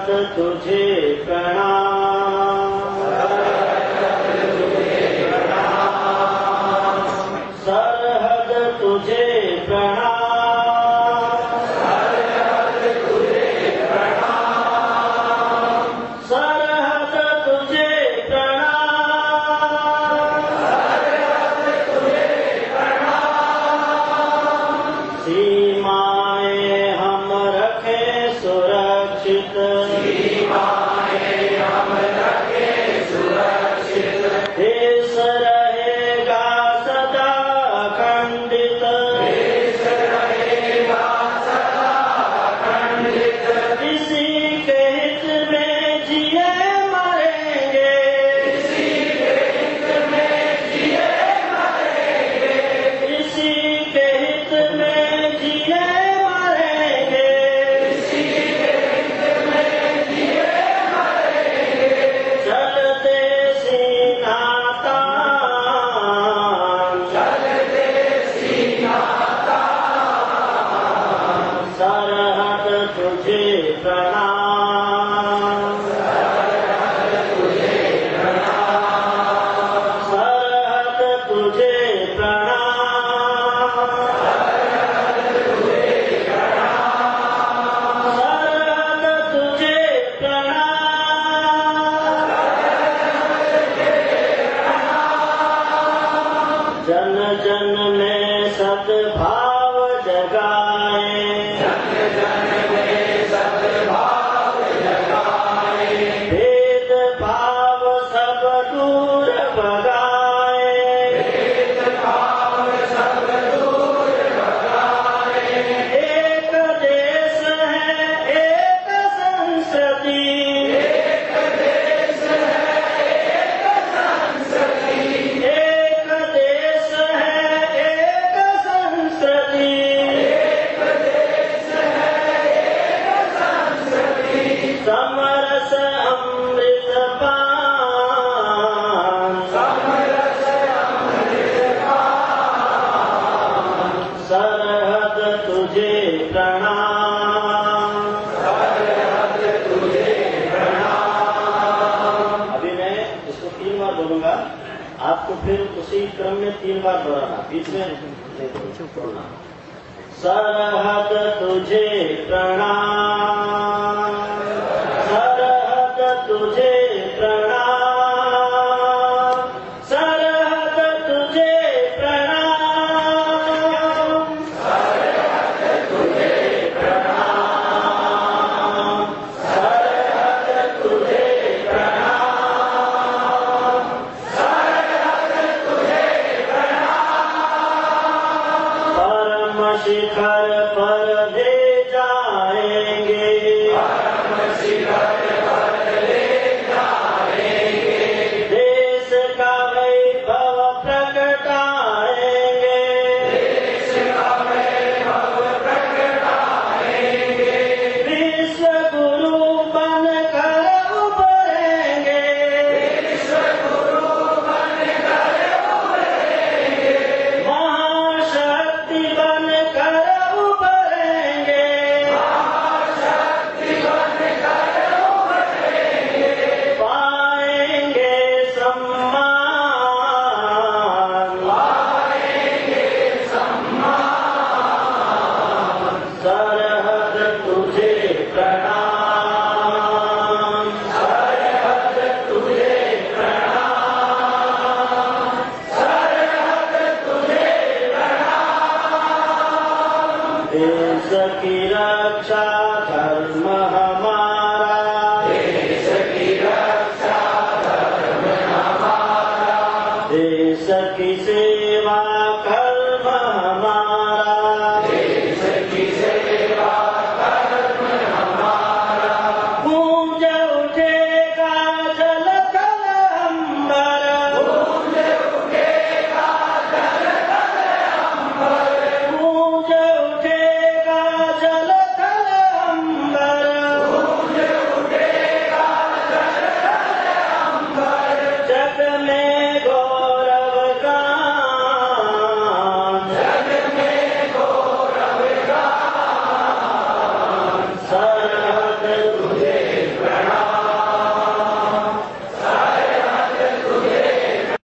सरहद तुझे प्रणाम, सरहद तुझे प्रणाम, सरहद तुझे प्रणाम, सरहद तुझे प्रणाम, सरहद तुझे प्रणाम। सीमाएं हम रखे सुरक्षित, सीमाएं हम रखे सुरक्षित, देश रहेगा सदा अखंडित, देश रहेगा सदा अखंडित। इसी के हित में जिए मरेंगे, इसी के हित में जिए मरेंगे, इसी के हित में जिए मरेंगे, इसी के हित में जिए मरेंगे। चलते सीना तान, चलते सीना तान, सरहद तुझे प्रणाम, सरहद तुझे प्रणाम, सरहद तुझे प्रणाम, सरहद तुझे प्रणाम, सरहद तुझे प्रणाम, जन जन में सद्भाव जगाए, जन जन में सद्भाव जगाए, भेद भाव सब दूर भगाए, भेद भाव सब दूर भगाए। एक देश है एक संस्कृति, एक देश है एक संस्कृति, एक देश है एक संस्कृति, एक देश है एक संस्कृति। समरस अमृत पान, समरस अमृत पान, सरहद तुझे प्रणाम, सरहद तुझे प्रणाम। अभी मैं इसको 3 बार बोलूंगा, आपको फिर उसी क्रम में 3 बार दोहराना, बीच में नहीं बोलना। सरहद तुझे प्रणाम, सरहद तुझे प्रणाम, सरहद तुझे प्रणाम, सरहद तुझे प्रणाम, सरहद तुझे प्रणाम, सरहद तुझे प्रणाम। परम शिखर पर ले जाएंगे, परम शिखर पर ले जाएंगे, देश का वैभव प्रगटाएंगे, देश का वैभव प्रगटाएंगे। विश्व गुरु बनकर उभरेंगे, विश्व गुरु बनकर उभरेंगे, महाशक्ति बनकर उभरेंगे, महाशक्ति बनकर उभरेंगे। पाएंगे सम्मान, पाएंगे सम्मान, सरहद तुझे प्रणाम, सरहद तुझे प्रणाम, सरहद तुझे प्रणाम। देश की रक्षा धर्म हमारा,